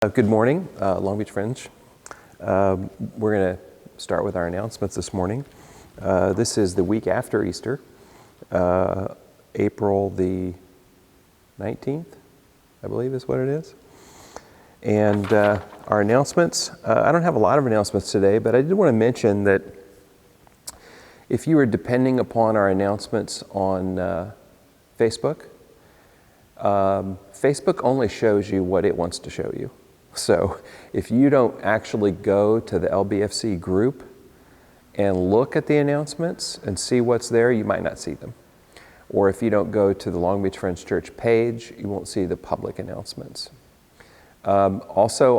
Good morning, Long Beach Friends. We're going to start with our announcements this morning. This is the week after Easter, April the 19th, I believe is what it is. And our announcements, I don't have a lot of announcements today, but I did want to mention that if you are depending upon our announcements on Facebook, Facebook only shows you what it wants to show you. So if you don't actually go to the LBFC group and look at the announcements and see what's there, you might not see them. Or if you don't go to the Long Beach Friends Church page, you won't see the public announcements. Also,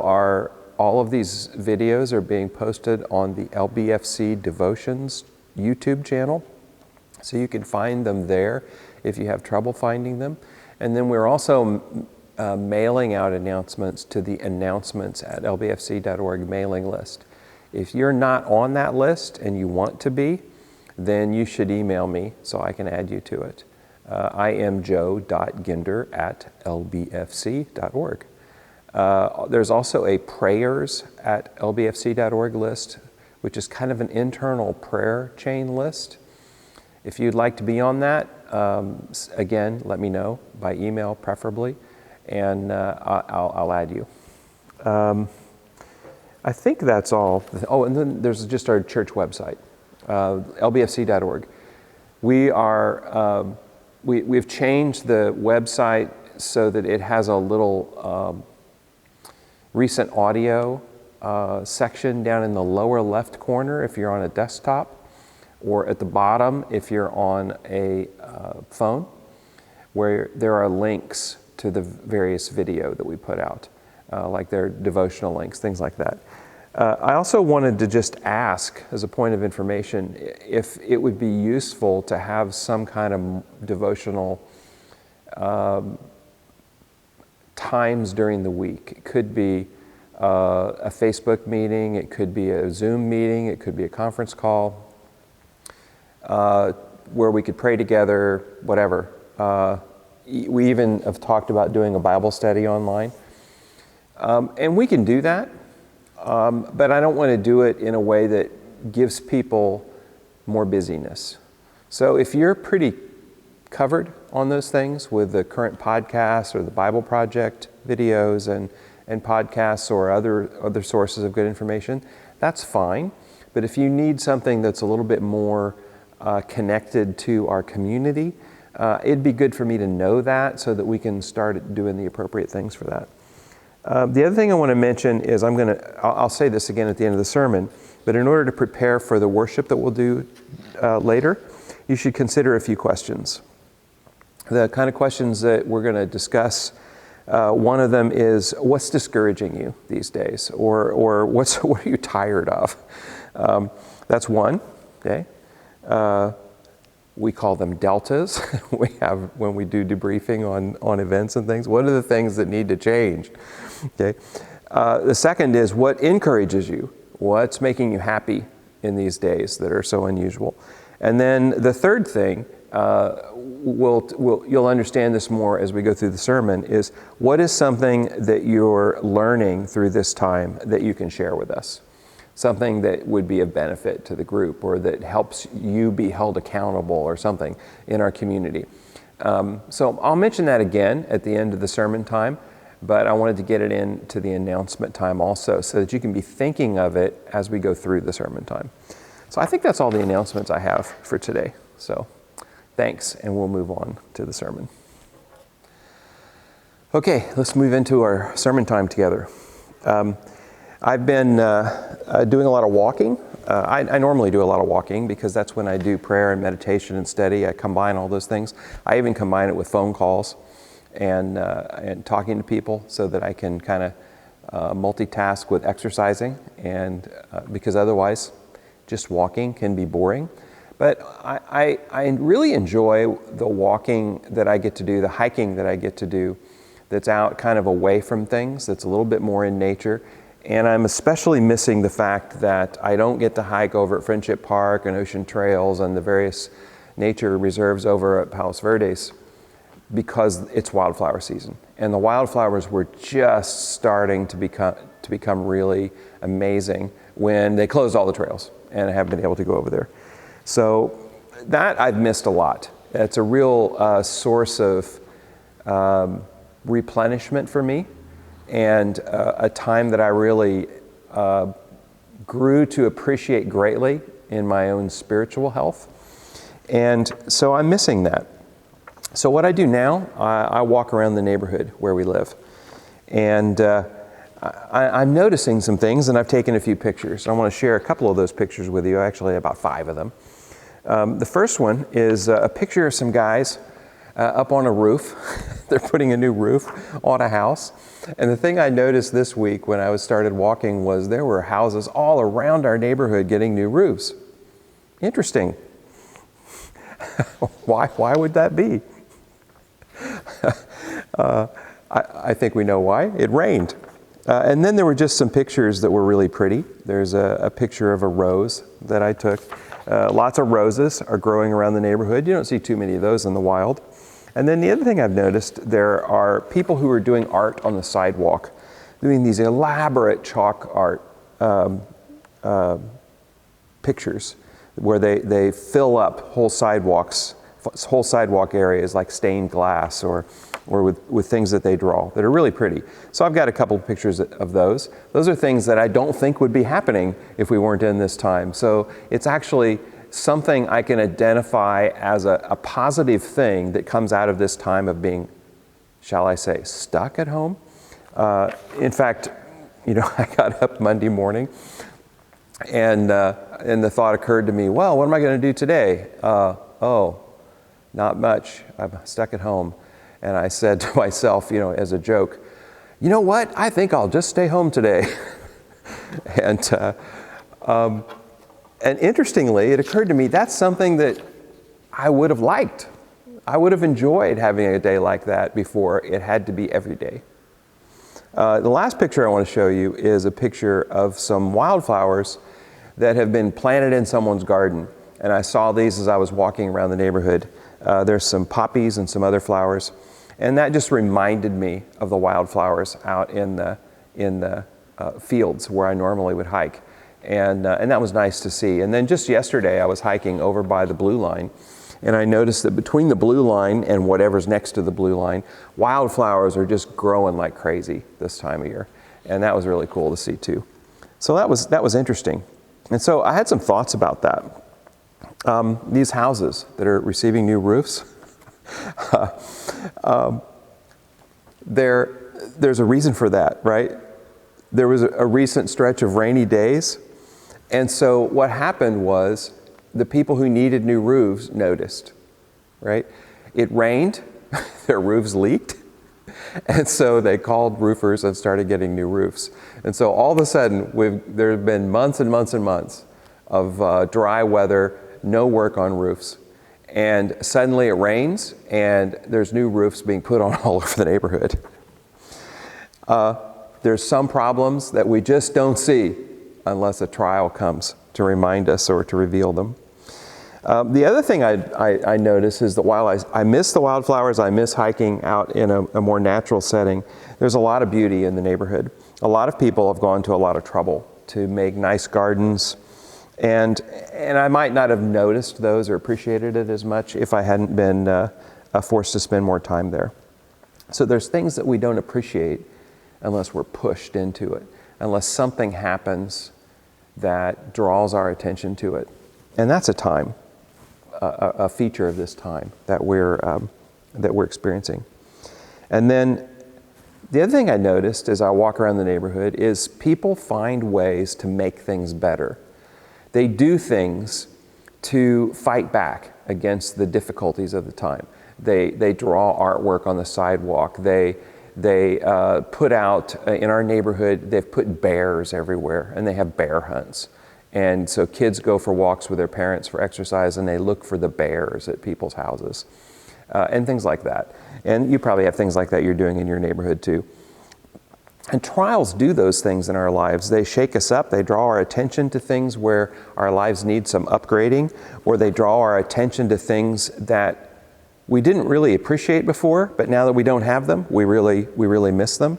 all of these videos are being posted on the LBFC Devotions YouTube channel. So you can find them there if you have trouble finding them. And then we're also mailing out announcements to the announcements at lbfc.org mailing list. If you're not on that list and you want to be, then you should email me so I can add you to it. I am joe.ginder@lbfc.org. There's also a prayers at lbfc.org list, which is kind of an internal prayer chain list. If you'd like to be on that, again, let me know by email preferably, and I'll add you. I think that's all. Oh, and then there's just our church website, lbfc.org. We've changed the website so that it has a little recent audio section down in the lower left corner if you're on a desktop, or at the bottom if you're on a phone, where there are links to the various video that we put out, like their devotional links, things like that. I also wanted to just ask, as a point of information, if it would be useful to have some kind of devotional times during the week. It could be a Facebook meeting, it could be a Zoom meeting, it could be a conference call, where we could pray together, whatever. We even have talked about doing a Bible study online. And we can do that, but I don't want to do it in a way that gives people more busyness. So if you're pretty covered on those things with the current podcasts or the Bible Project videos and podcasts or other sources of good information, that's fine. But if you need something that's a little bit more connected to our community, it'd be good for me to know that so that we can start doing the appropriate things for that. The other thing I want to mention is I'll say this again at the end of the sermon, but in order to prepare for the worship that we'll do later, you should consider a few questions. The kind of questions that we're going to discuss, one of them is, what's discouraging you these days? Or what are you tired of? That's one, okay? We call them deltas. We have, when we do debriefing on events and things, what are the things that need to change? Okay. The second is, what encourages you? What's making you happy in these days that are so unusual? And then the third thing, you'll understand this more as we go through the sermon, is what is something that you're learning through this time that you can share with us? Something that would be of benefit to the group, or that helps you be held accountable or something in our community. So I'll mention that again at the end of the sermon time, but I wanted to get it into the announcement time also so that you can be thinking of it as we go through the sermon time. So I think that's all the announcements I have for today. So thanks, and we'll move on to the sermon. Okay, let's move into our sermon time together. I've been doing a lot of walking. I normally do a lot of walking because that's when I do prayer and meditation and study. I combine all those things. I even combine it with phone calls and talking to people so that I can kind of multitask with exercising, and because otherwise just walking can be boring. But I really enjoy the walking that I get to do, the hiking that I get to do, that's out kind of away from things, that's a little bit more in nature. And I'm especially missing the fact that I don't get to hike over at Friendship Park and Ocean Trails and the various nature reserves over at Palos Verdes. because it's wildflower season. And the wildflowers were just starting to become really amazing when they closed all the trails, and I haven't been able to go over there. So that I've missed a lot. It's a real source of replenishment for me, and a time that I really grew to appreciate greatly in my own spiritual health. And so I'm missing that. So what I do now, I walk around the neighborhood where we live. And I'm noticing some things, and I've taken a few pictures. I want to share a couple of those pictures with you, actually about 5 of them. The first one is a picture of some guys up on a roof. They're putting a new roof on a house. And the thing I noticed this week when I started walking was there were houses all around our neighborhood getting new roofs. Interesting. Why would that be? I think we know why. It rained. And then there were just some pictures that were really pretty. There's a picture of a rose that I took. Lots of roses are growing around the neighborhood. You don't see too many of those in the wild. And then the other thing I've noticed, there are people who are doing art on the sidewalk, doing these elaborate chalk art pictures where they fill up whole sidewalk areas like stained glass or with things that they draw that are really pretty. So I've got a couple of pictures of those. Those are things that I don't think would be happening if we weren't in this time. So it's actually something I can identify as a positive thing that comes out of this time of being, shall I say, stuck at home. In fact, I got up Monday morning and the thought occurred to me, well, what am I going to do today? Not much. I'm stuck at home. And I said to myself, as a joke, you know what? I think I'll just stay home today. And interestingly, it occurred to me that's something that I would have liked. I would have enjoyed having a day like that before it had to be every day. The last picture I want to show you is a picture of some wildflowers that have been planted in someone's garden. And I saw these as I was walking around the neighborhood. There's some poppies and some other flowers. And that just reminded me of the wildflowers out in the fields where I normally would hike. And that was nice to see. And then just yesterday, I was hiking over by the blue line, and I noticed that between the blue line and whatever's next to the blue line, wildflowers are just growing like crazy this time of year. And that was really cool to see too. So that was interesting. And so I had some thoughts about that. These houses that are receiving new roofs, there's a reason for that, right? There was a recent stretch of rainy days. And so what happened was the people who needed new roofs noticed, right? It rained, their roofs leaked, and so they called roofers and started getting new roofs. And so all of a sudden, there have been months and months and months of dry weather, no work on roofs. And suddenly it rains, and there's new roofs being put on all over the neighborhood. There's some problems that we just don't see unless a trial comes to remind us or to reveal them. The other thing I notice is that while I miss the wildflowers, I miss hiking out in a more natural setting, there's a lot of beauty in the neighborhood. A lot of people have gone to a lot of trouble to make nice gardens, and I might not have noticed those or appreciated it as much if I hadn't been forced to spend more time there. So there's things that we don't appreciate unless we're pushed into it, unless something happens that draws our attention to it. And that's a time, a feature of this time that we're experiencing. And then the other thing I noticed as I walk around the neighborhood is people find ways to make things better. They do things to fight back against the difficulties of the time. They draw artwork on the sidewalk. They put out, in our neighborhood, they've put bears everywhere, and they have bear hunts. And so kids go for walks with their parents for exercise, and they look for the bears at people's houses, and things like that. And you probably have things like that you're doing in your neighborhood too. And trials do those things in our lives. They shake us up. They draw our attention to things where our lives need some upgrading, or they draw our attention to things that we didn't really appreciate before, but now that we don't have them, we really miss them.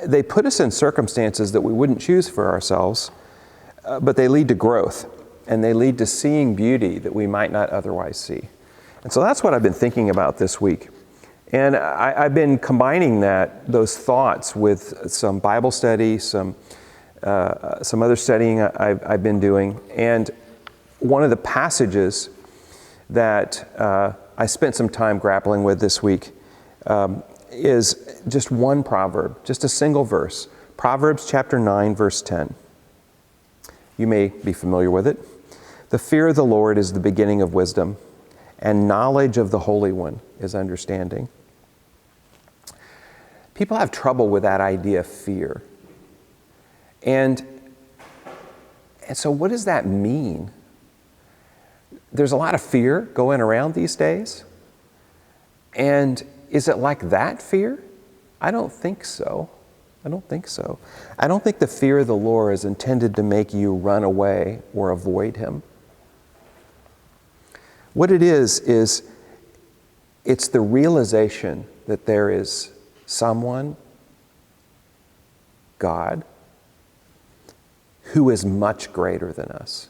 They put us in circumstances that we wouldn't choose for ourselves, but they lead to growth, and they lead to seeing beauty that we might not otherwise see. And so that's what I've been thinking about this week. And I've been combining those thoughts with some Bible study, some other studying I've been doing. And one of the passages that I spent some time grappling with this week is just one proverb, just a single verse. Proverbs chapter 9, verse 10. You may be familiar with it. The fear of the Lord is the beginning of wisdom, and knowledge of the Holy One is understanding. People have trouble with that idea of fear. And so what does that mean? There's a lot of fear going around these days. And is it like that fear? I don't think so. I don't think the fear of the Lord is intended to make you run away or avoid Him. What it is it's the realization that there is someone, God, who is much greater than us,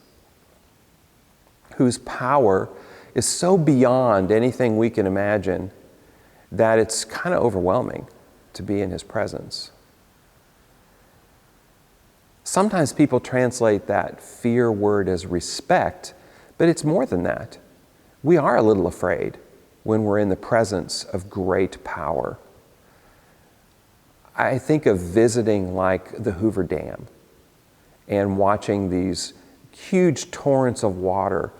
whose power is so beyond anything we can imagine that it's kind of overwhelming to be in His presence. Sometimes people translate that fear word as respect, but it's more than that. We are a little afraid when we're in the presence of great power. I think of visiting like the Hoover Dam and watching these huge torrents of water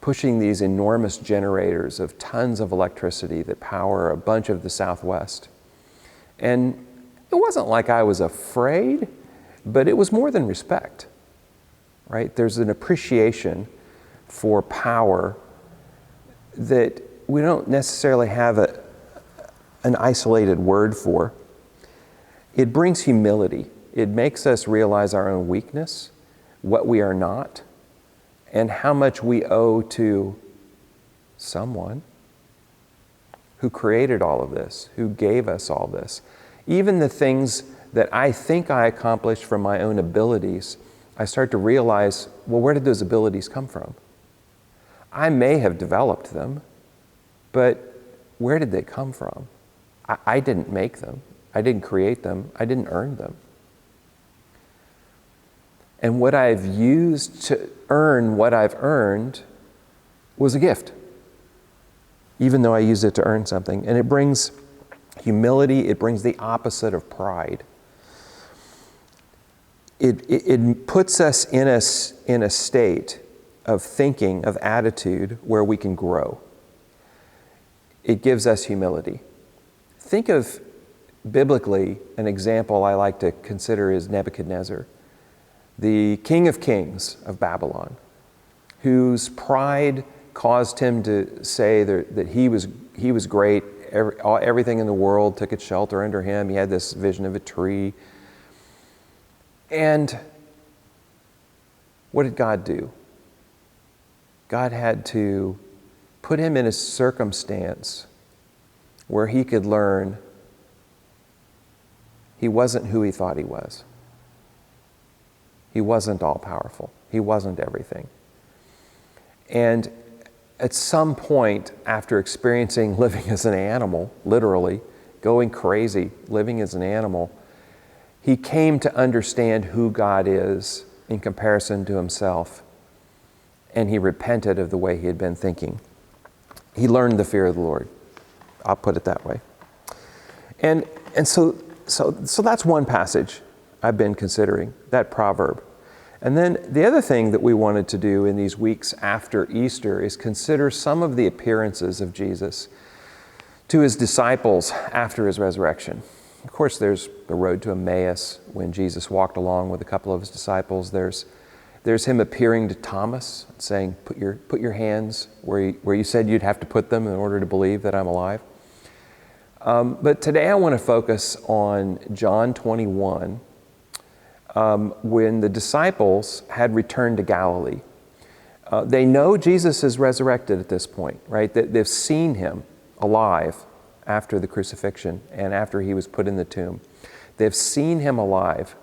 pushing these enormous generators of tons of electricity that power a bunch of the Southwest. And it wasn't like I was afraid, but it was more than respect, right? There's an appreciation for power that we don't necessarily have an isolated word for. It brings humility. It makes us realize our own weakness, what we are not, and how much we owe to someone who created all of this, who gave us all this. Even the things that I think I accomplished from my own abilities, I start to realize, well, where did those abilities come from? I may have developed them, but where did they come from? I didn't make them. I didn't create them. I didn't earn them. And what I've used to earn what I've earned was a gift, even though I used it to earn something. And it brings humility. It brings the opposite of pride. It puts us in a state of thinking, of attitude, where we can grow. It gives us humility. Think of, biblically, an example I like to consider is Nebuchadnezzar, the king of kings of Babylon, whose pride caused him to say that he was great. Everything in the world took its shelter under him. He had this vision of a tree. And what did God do? God had to put him in a circumstance where he could learn he wasn't who he thought he was. He wasn't all-powerful. He wasn't everything. And at some point, after experiencing living as an animal, literally, going crazy, living as an animal, he came to understand who God is in comparison to himself. And he repented of the way he had been thinking. He learned the fear of the Lord. I'll put it that way. And so that's one passage I've been considering, that proverb. And then the other thing that we wanted to do in these weeks after Easter is consider some of the appearances of Jesus to his disciples after his resurrection. Of course, there's the road to Emmaus when Jesus walked along with a couple of his disciples. There's him appearing to Thomas, saying, put your hands where you said you'd have to put them in order to believe that I'm alive. But today I want to focus on John 21, when the disciples had returned to Galilee. They know Jesus is resurrected at this point, right? They've seen him alive after the crucifixion and after he was put in the tomb. They've seen him alive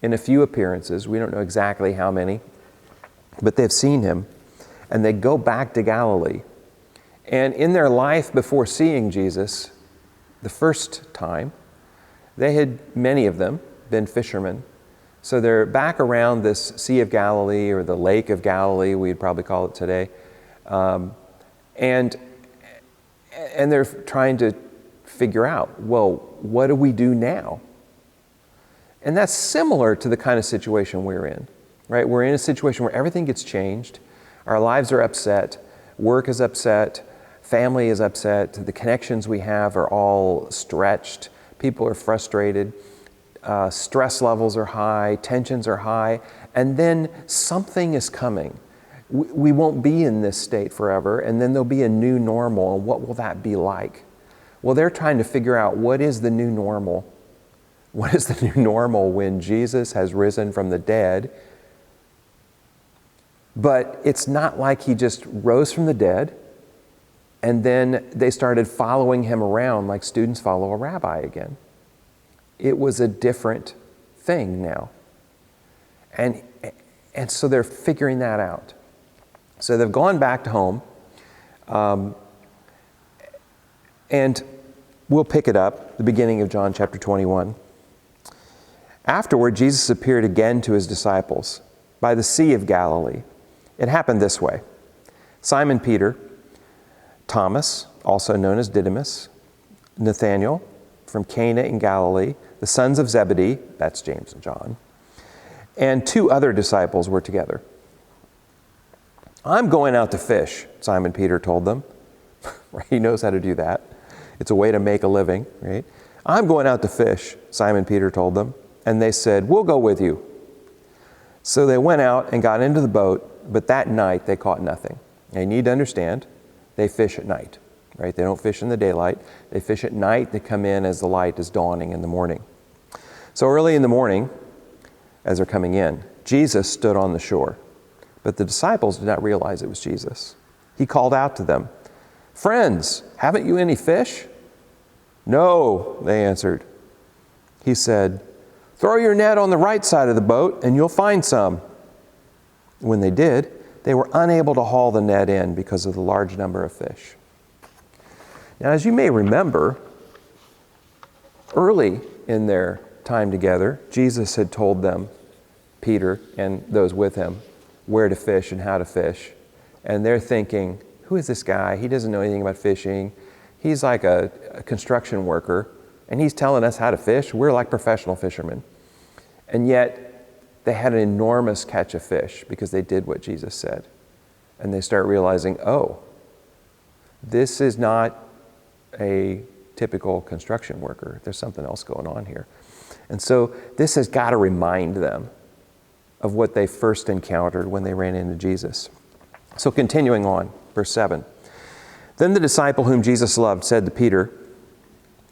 in a few appearances. We don't know exactly how many, but they've seen him. And they go back to Galilee. And in their life before seeing Jesus, the first time, they had, many of them, been fishermen. So they're back around this Sea of Galilee, or the Lake of Galilee, we'd probably call it today. And they're trying to figure out, well, what do we do now? And that's similar to the kind of situation we're in, right? We're in a situation where everything gets changed. Our lives are upset. Work is upset. Family is upset. The connections we have are all stretched. People are frustrated. Stress levels are high. Tensions are high. And then something is coming. We won't be in this state forever, and then there'll be a new normal. And what will that be like? Well, they're trying to figure out, what is the new normal? What is the new normal when Jesus has risen from the dead? But it's not like he just rose from the dead and then they started following him around like students follow a rabbi again. It was a different thing now. And so they're figuring that out. So they've gone back to home, and we'll pick it up, the beginning of John chapter 21. Afterward, Jesus appeared again to his disciples by the Sea of Galilee. It happened this way. Simon Peter, Thomas, also known as Didymus, Nathanael from Cana in Galilee, the sons of Zebedee, that's James and John, and two other disciples were together. I'm going out to fish, Simon Peter told them. He knows how to do that. It's a way to make a living, right? I'm going out to fish, Simon Peter told them. And they said, we'll go with you. So they went out and got into the boat, but that night they caught nothing. Now you need to understand, they fish at night, right? They don't fish in the daylight. They fish at night. They come in as the light is dawning in the morning. So early in the morning, as they're coming in, Jesus stood on the shore. But the disciples did not realize it was Jesus. He called out to them, friends, haven't you any fish? No, they answered. He said, throw your net on the right side of the boat and you'll find some. When they did, they were unable to haul the net in because of the large number of fish. Now, as you may remember, early in their time together, Jesus had told them, Peter and those with him, where to fish and how to fish. And they're thinking, who is this guy? He doesn't know anything about fishing. He's like a construction worker, and he's telling us how to fish. We're like professional fishermen. And yet, they had an enormous catch of fish because they did what Jesus said. And they start realizing, oh, this is not a typical construction worker. There's something else going on here. And so this has got to remind them of what they first encountered when they ran into Jesus. So continuing on, verse 7. Then the disciple whom Jesus loved said to Peter,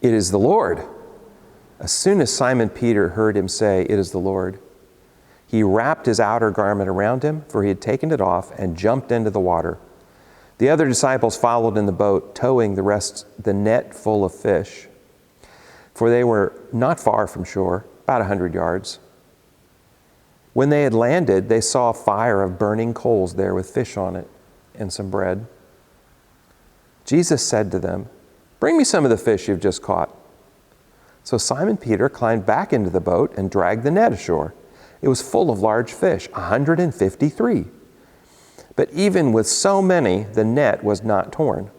it is the Lord. As soon as Simon Peter heard him say, it is the Lord, he wrapped his outer garment around him, for he had taken it off, and jumped into the water. The other disciples followed in the boat, towing the net full of fish. For they were not far from shore, about 100 yards. When they had landed, they saw a fire of burning coals there with fish on it and some bread. Jesus said to them, bring me some of the fish you've just caught. So Simon Peter climbed back into the boat and dragged the net ashore. It was full of large fish, 153. But even with so many, the net was not torn.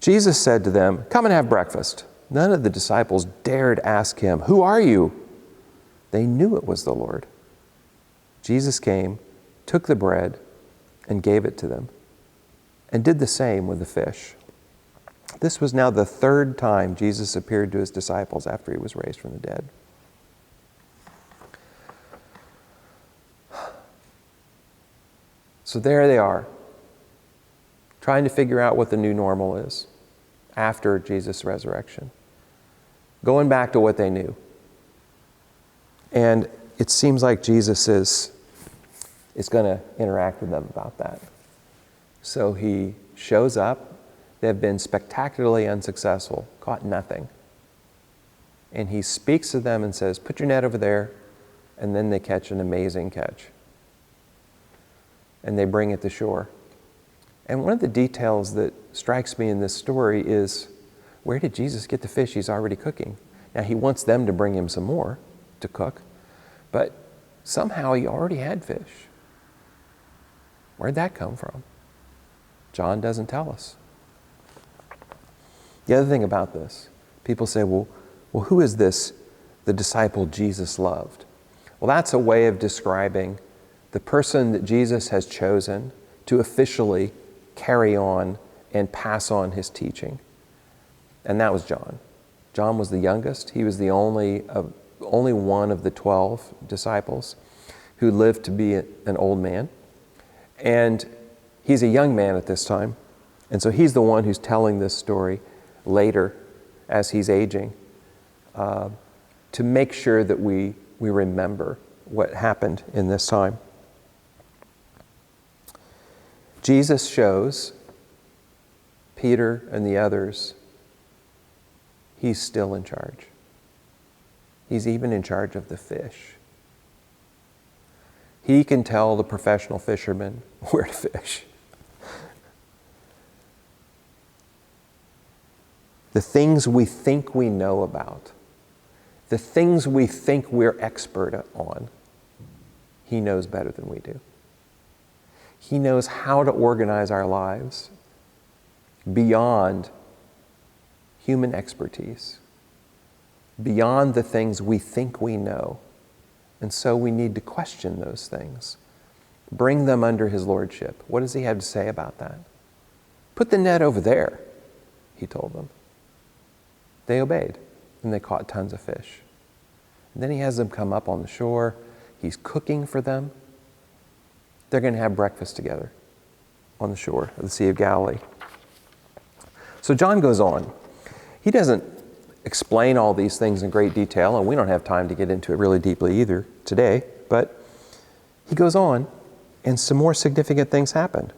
Jesus said to them, come and have breakfast. None of the disciples dared ask him, who are you? They knew it was the Lord. Jesus came, took the bread, and gave it to them, and did the same with the fish. This was now the third time Jesus appeared to his disciples after he was raised from the dead. So there they are, trying to figure out what the new normal is after Jesus' resurrection, going back to what they knew. And it seems like Jesus is is going to interact with them about that. So he shows up. They've been spectacularly unsuccessful, caught nothing. And he speaks to them and says, put your net over there. And then they catch an amazing catch. And they bring it to shore. And one of the details that strikes me in this story is, where did Jesus get the fish he's already cooking? Now, he wants them to bring him some more to cook, but somehow he already had fish. Where'd that come from? John doesn't tell us. The other thing about this, people say, well, who is this, the disciple Jesus loved? Well, that's a way of describing the person that Jesus has chosen to officially carry on and pass on his teaching. And that was John. John was the youngest. He was the only one of the 12 disciples who lived to be an old man. And he's a young man at this time. And so he's the one who's telling this story later as he's aging to make sure that we remember what happened in this time. Jesus shows Peter and the others he's still in charge. He's even in charge of the fish. He can tell the professional fishermen where to fish. The things we think we know about, the things we think we're expert on, he knows better than we do. He knows how to organize our lives beyond human expertise, beyond the things we think we know. And so we need to question those things. Bring them under his lordship. What does he have to say about that? Put the net over there, he told them. They obeyed, and they caught tons of fish. And then he has them come up on the shore. He's cooking for them. They're going to have breakfast together on the shore of the Sea of Galilee. So John goes on. He doesn't explain all these things in great detail, and we don't have time to get into it really deeply either today, but he goes on, and some more significant things happened.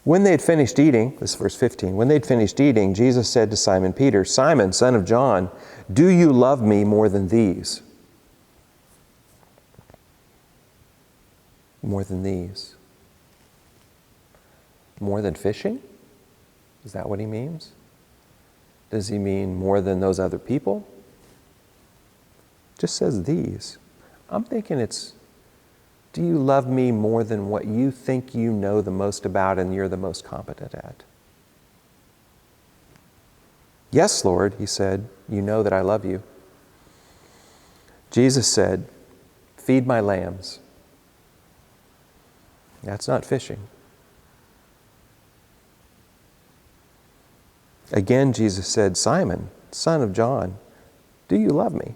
When they had finished eating, this is verse 15, when they'd finished eating, Jesus said to Simon Peter, Simon, son of John, do you love me more than these? More than these. More than fishing? Is that what he means? Does he mean more than those other people? Just says these. I'm thinking it's, do you love me more than what you think you know the most about and you're the most competent at? Yes, Lord, he said, you know that I love you. Jesus said, feed my lambs. That's not fishing. Again, Jesus said, Simon, son of John, do you love me?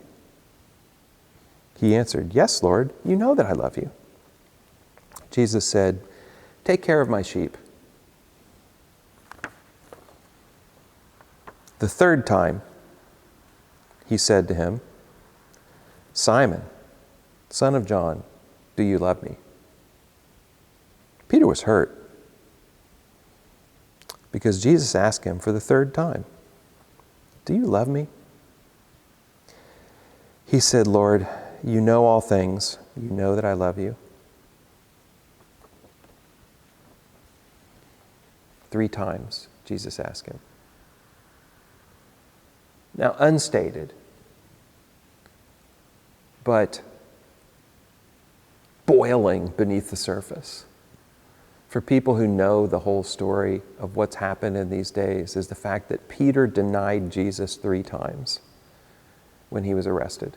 He answered, yes, Lord, you know that I love you. Jesus said, take care of my sheep. The third time, he said to him, Simon, son of John, do you love me? Peter was hurt because Jesus asked him for the third time, do you love me? He said, Lord, you know all things. You know that I love you. 3 times, Jesus asked him. Now, unstated, but boiling beneath the surface for people who know the whole story of what's happened in these days is the fact that Peter denied Jesus 3 times when he was arrested.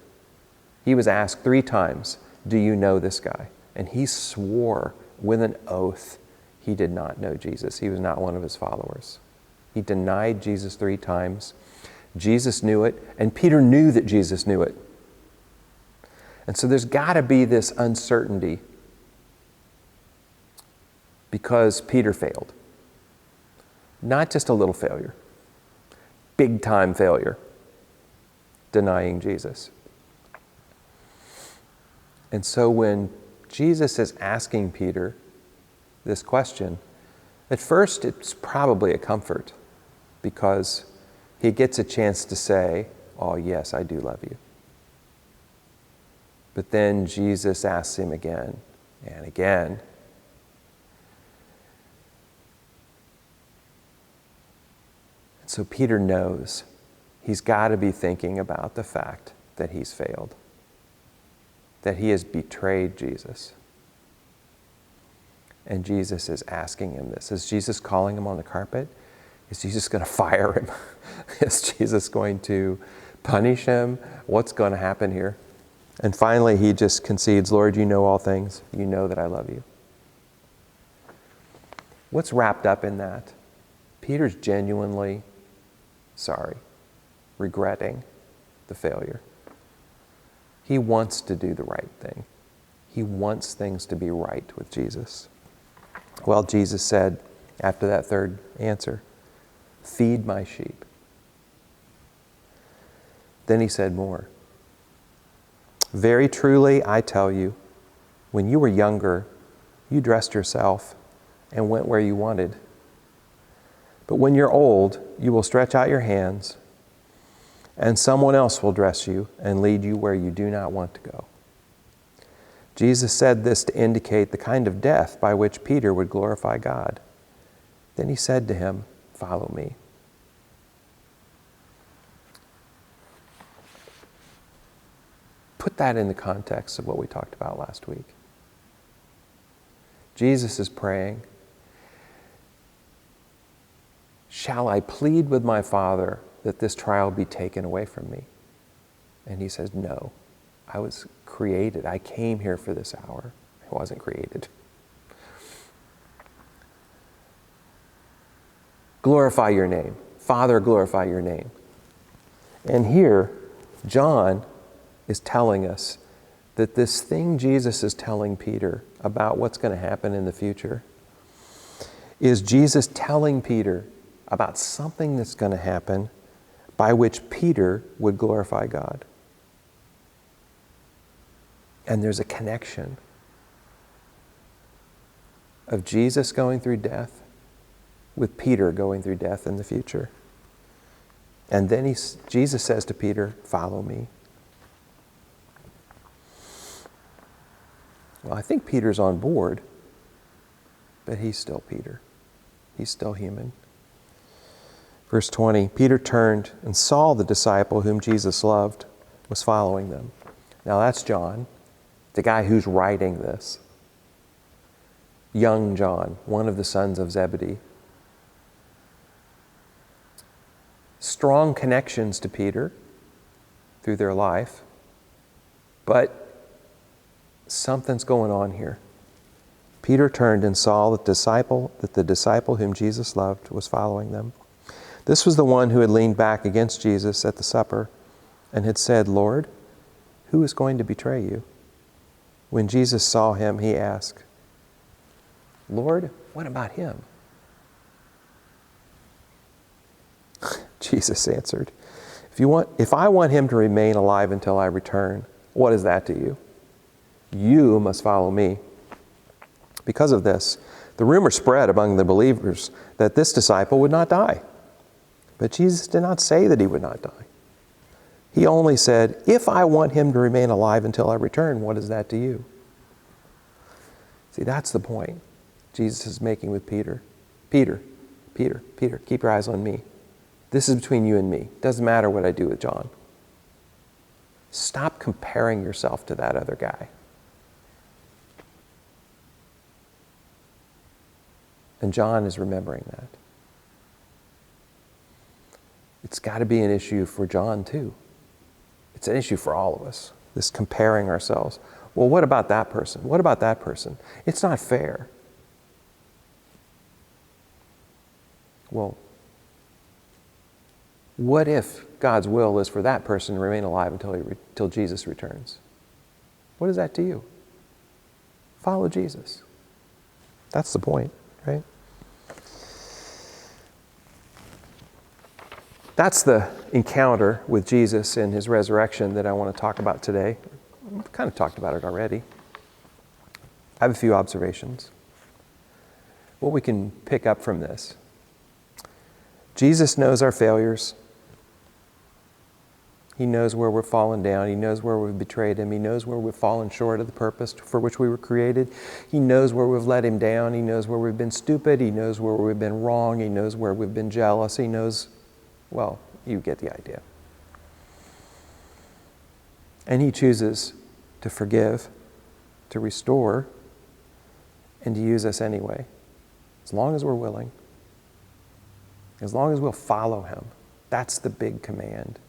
He was asked 3 times, do you know this guy? And he swore with an oath he did not know Jesus. He was not one of his followers. He denied Jesus 3 times. Jesus knew it, and Peter knew that Jesus knew it. And so there's got to be this uncertainty because Peter failed. Not just a little failure, big time failure, denying Jesus. And so when Jesus is asking Peter this question. At first, it's probably a comfort because he gets a chance to say, "Oh, yes, I do love you." But then Jesus asks him again and again. And so Peter knows he's got to be thinking about the fact that he's failed, that he has betrayed Jesus. And Jesus is asking him this. Is Jesus calling him on the carpet? Is Jesus going to fire him? Is Jesus going to punish him? What's going to happen here? And finally, he just concedes, "Lord, you know all things. You know that I love you." What's wrapped up in that? Peter's genuinely sorry, regretting the failure. He wants to do the right thing. He wants things to be right with Jesus. Well, Jesus said, after that third answer, "Feed my sheep." Then he said more. "Very truly, I tell you, when you were younger, you dressed yourself and went where you wanted. But when you're old, you will stretch out your hands, and someone else will dress you and lead you where you do not want to go." Jesus said this to indicate the kind of death by which Peter would glorify God. Then he said to him, "Follow me." Put that in the context of what we talked about last week. Jesus is praying, "Shall I plead with my Father that this trial be taken away from me?" And he says, "No, I was created. I came here for this hour. I wasn't created." Glorify your name. Father, glorify your name. And here, John is telling us that this thing Jesus is telling Peter about what's going to happen in the future is Jesus telling Peter about something that's going to happen by which Peter would glorify God. And there's a connection of Jesus going through death with Peter going through death in the future. And then Jesus says to Peter, "Follow me." Well, I think Peter's on board, but he's still Peter. He's still human. Verse 20, Peter turned and saw the disciple whom Jesus loved was following them. Now that's John, the guy who's writing this. Young John, one of the sons of Zebedee. Strong connections to Peter through their life, but something's going on here. Peter turned and saw that the disciple whom Jesus loved was following them. This was the one who had leaned back against Jesus at the supper and had said, "Lord, who is going to betray you?" When Jesus saw him, he asked, "Lord, what about him?" Jesus answered, If I want him to remain alive until I return, what is that to you? You must follow me." Because of this, the rumor spread among the believers that this disciple would not die. But Jesus did not say that he would not die. He only said, "If I want him to remain alive until I return, what is that to you?" See, that's the point Jesus is making with Peter. Peter, keep your eyes on me. This is between you and me. Doesn't matter what I do with John. Stop comparing yourself to that other guy. And John is remembering that. It's got to be an issue for John too. It's an issue for all of us, this comparing ourselves. Well, what about that person? What about that person? It's not fair. Well, what if God's will is for that person to remain alive until Jesus returns? What is that to you? Follow Jesus. That's the point, right? That's the encounter with Jesus and his resurrection that I want to talk about today. I've kind of talked about it already. I have a few observations. What we can pick up from this. Jesus knows our failures. He knows where we're fallen down. He knows where we've betrayed Him. He knows where we've fallen short of the purpose for which we were created. He knows where we've let Him down. He knows where we've been stupid. He knows where we've been wrong. He knows where we've been jealous. He knows, well, you get the idea. And He chooses to forgive, to restore, and to use us anyway, as long as we're willing, as long as we'll follow Him. That's the big command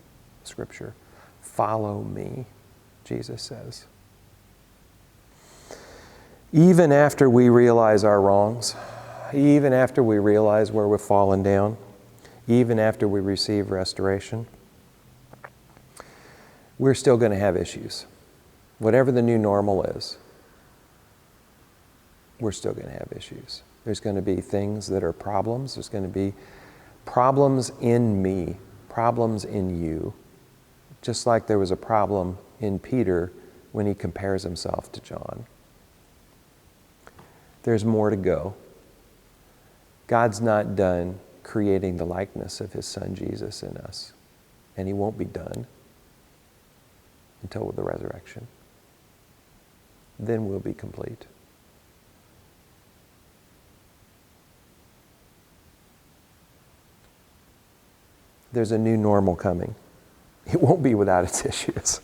of Scripture. Follow me, Jesus says. Even after we realize our wrongs, even after we realize where we've fallen down, even after we receive restoration, we're still going to have issues. Whatever the new normal is, we're still going to have issues. There's going to be things that are problems. There's going to be problems in me, problems in you. Just like there was a problem in Peter when he compares himself to John. There's more to go. God's not done creating the likeness of His Son Jesus in us. And He won't be done until the resurrection. Then we'll be complete. There's a new normal coming. It won't be without its issues.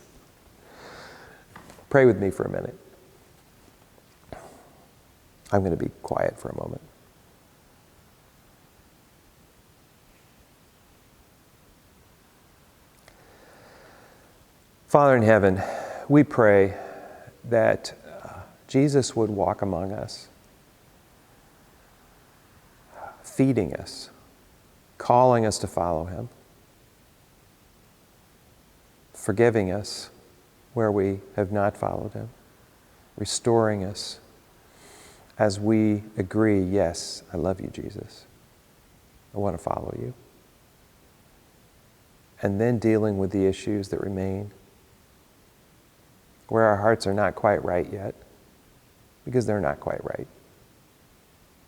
Pray with me for a minute. I'm going to be quiet for a moment. Father in heaven, we pray that Jesus would walk among us, feeding us, calling us to follow Him, forgiving us where we have not followed Him, restoring us as we agree, yes, I love you, Jesus. I want to follow you. And then dealing with the issues that remain, where our hearts are not quite right yet, because they're not quite right.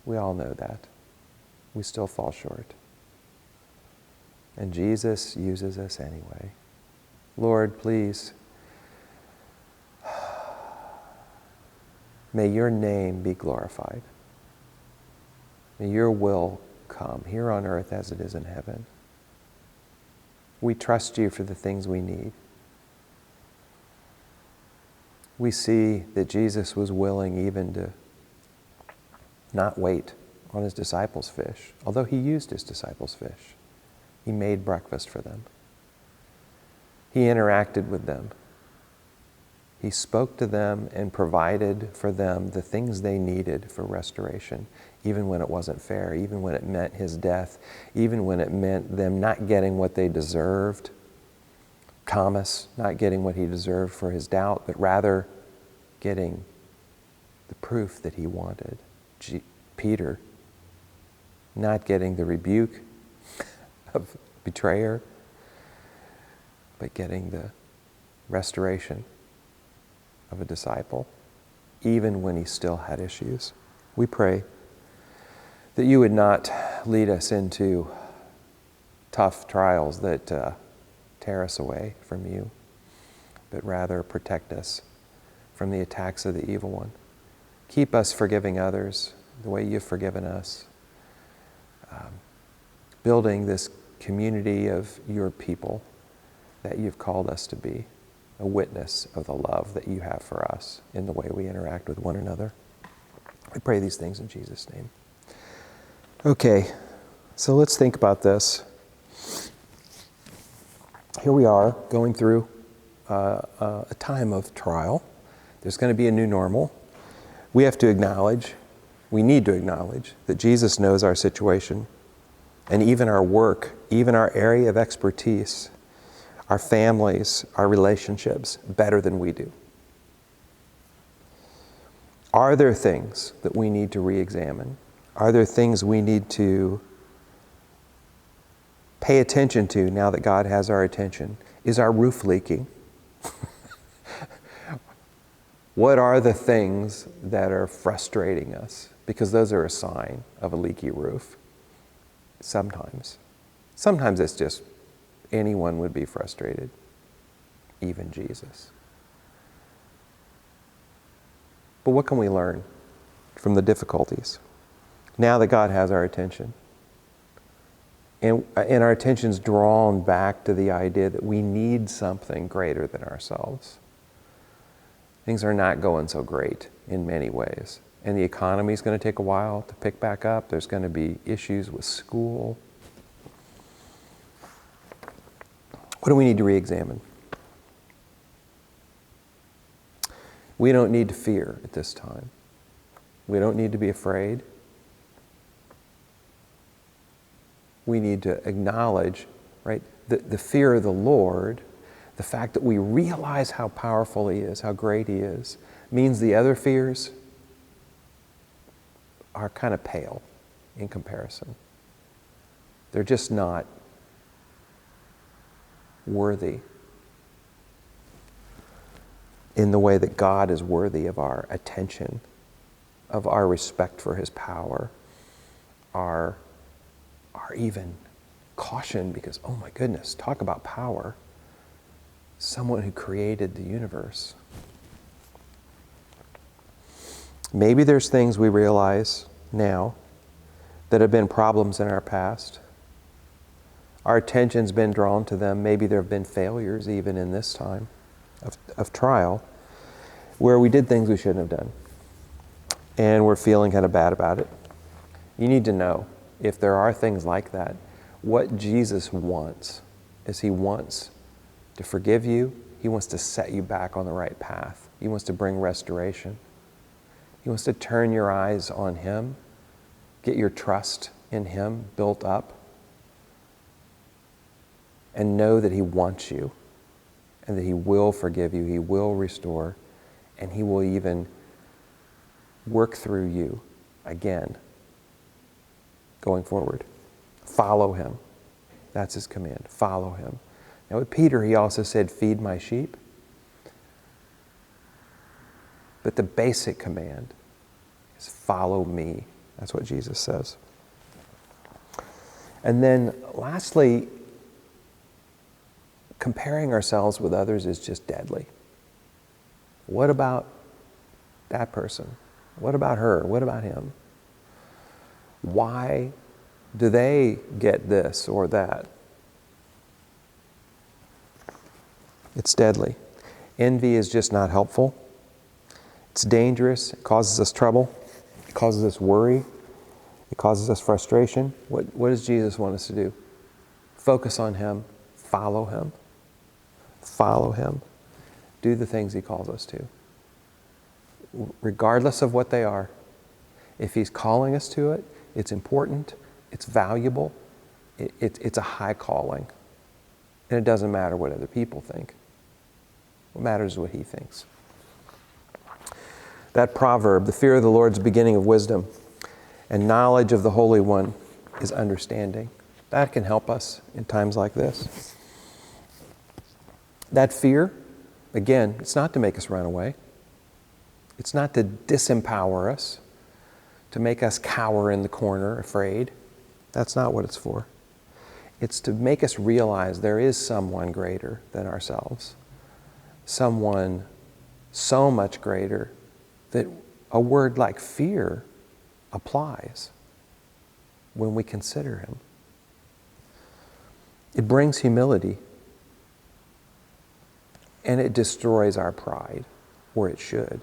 We all know that. We still fall short. And Jesus uses us anyway. Lord, please, may your name be glorified. May your will come here on earth as it is in heaven. We trust you for the things we need. We see that Jesus was willing even to not wait on His disciples' fish, although He used His disciples' fish. He made breakfast for them. He interacted with them. He spoke to them and provided for them the things they needed for restoration, even when it wasn't fair, even when it meant His death, even when it meant them not getting what they deserved. Thomas not getting what he deserved for his doubt, but rather getting the proof that he wanted. Peter not getting the rebuke of betrayer, but getting the restoration of a disciple, even when he still had issues. We pray that you would not lead us into tough trials that tear us away from you, but rather protect us from the attacks of the evil one. Keep us forgiving others the way you've forgiven us. Building this community of your people that you've called us to be, a witness of the love that you have for us in the way we interact with one another. We pray these things in Jesus' name. Okay, so let's think about this. Here we are going through a time of trial. There's going to be a new normal. We need to acknowledge that Jesus knows our situation and even our work, even our area of expertise, our families, our relationships better than we do. Are there things that we need to re-examine? Are there things we need to pay attention to now that God has our attention? Is our roof leaking? What are the things that are frustrating us? Because those are a sign of a leaky roof. Sometimes. Sometimes it's just anyone would be frustrated, even Jesus. But what can we learn from the difficulties now that God has our attention? And our attention's drawn back to the idea that we need something greater than ourselves. Things are not going so great in many ways. And the economy's going to take a while to pick back up. There's going to be issues with school. What do we need to re-examine? We don't need to fear at this time. We don't need to be afraid. We need to acknowledge, right, the fear of the Lord, the fact that we realize how powerful He is, how great He is, means the other fears are kind of pale in comparison. They're just not worthy in the way that God is worthy of our attention, of our respect for His power, our even caution, because, oh my goodness, talk about power. Someone who created the universe. Maybe there's things we realize now that have been problems in our past. Our attention's been drawn to them. Maybe there have been failures even in this time of trial where we did things we shouldn't have done. And we're feeling kind of bad about it. You need to know, if there are things like that, what Jesus wants is He wants to forgive you. He wants to set you back on the right path. He wants to bring restoration. He wants to turn your eyes on Him, get your trust in Him built up, and know that He wants you, and that He will forgive you, He will restore, and He will even work through you again going forward. Follow Him. That's His command. Follow Him. Now with Peter, He also said, feed my sheep. But the basic command is follow me. That's what Jesus says. And then lastly, comparing ourselves with others is just deadly. What about that person? What about her? What about him? Why do they get this or that? It's deadly. Envy is just not helpful. It's dangerous. It causes us trouble. It causes us worry. It causes us frustration. What does Jesus want us to do? Focus on Him. Follow Him. Follow Him. Do the things He calls us to. Regardless of what they are. If He's calling us to it, it's important, it's valuable, it's a high calling. And it doesn't matter what other people think. What matters is what He thinks. That proverb, the fear of the Lord is the beginning of wisdom, and knowledge of the Holy One is understanding. That can help us in times like this. That fear, again, it's not to make us run away. It's not to disempower us, to make us cower in the corner, afraid. That's not what it's for. It's to make us realize there is someone greater than ourselves. Someone so much greater that a word like fear applies when we consider Him. It brings humility, and it destroys our pride, or it should.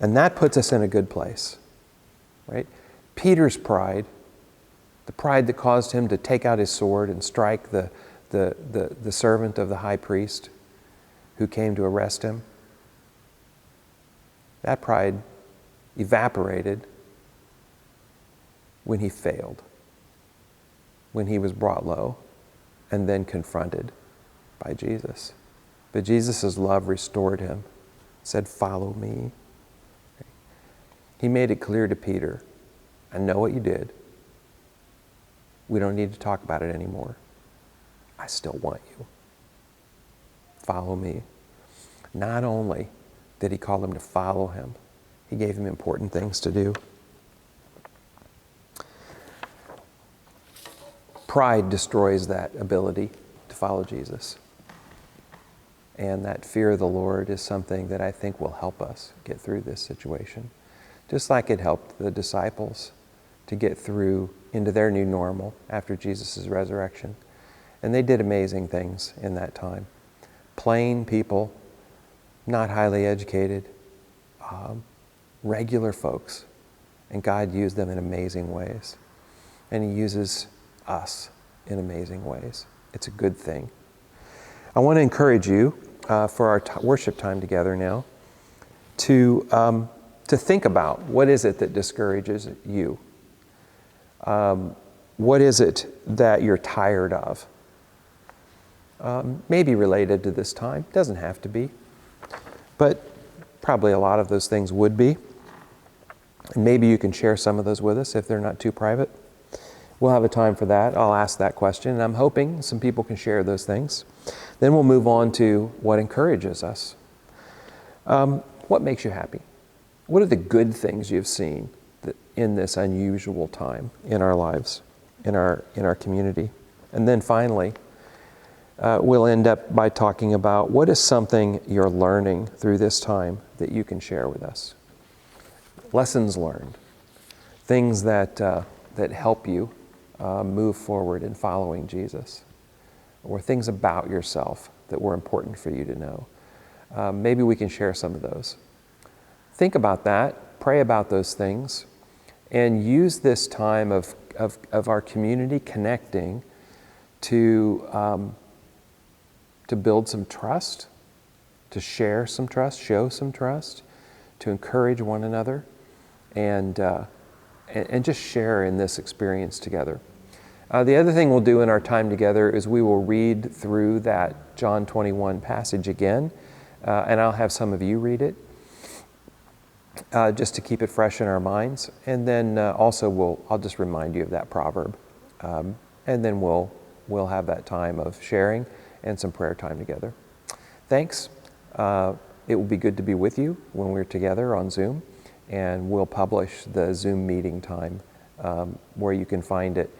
And that puts us in a good place, right? Peter's pride, the pride that caused him to take out his sword and strike the servant of the high priest who came to arrest him, that pride evaporated when he failed, when he was brought low and then confronted by Jesus. But Jesus' love restored him, said, follow me. He made it clear to Peter, I know what you did. We don't need to talk about it anymore. I still want you. Follow me. Not only that he called them to follow him. He gave them important things to do. Pride destroys that ability to follow Jesus. And that fear of the Lord is something that I think will help us get through this situation. Just like it helped the disciples to get through into their new normal after Jesus' resurrection. And they did amazing things in that time. Plain people, not highly educated, regular folks. And God used them in amazing ways. And he uses us in amazing ways. It's a good thing. I want to encourage you for our worship time together now to think about what is it that discourages you? What is it that you're tired of? Maybe related to this time. Doesn't have to be. But probably a lot of those things would be. And maybe you can share some of those with us if they're not too private. We'll have a time for that. I'll ask that question, and I'm hoping some people can share those things. Then we'll move on to what encourages us. What makes you happy? What are the good things you've seen in this unusual time in our lives, in our community? And then finally, we'll end up by talking about what is something you're learning through this time that you can share with us. Lessons learned, things that help you move forward in following Jesus, or things about yourself that were important for you to know. Maybe we can share some of those. Think about that, pray about those things, and use this time of our community connecting to build some trust, to share some trust, show some trust, to encourage one another, and just share in this experience together. The other thing we'll do in our time together is we will read through that John 21 passage again, and I'll have some of you read it, just to keep it fresh in our minds. And then also I'll just remind you of that proverb, and then we'll have that time of sharing and some prayer time together. Thanks. It will be good to be with you when we're together on Zoom, and we'll publish the Zoom meeting time where you can find it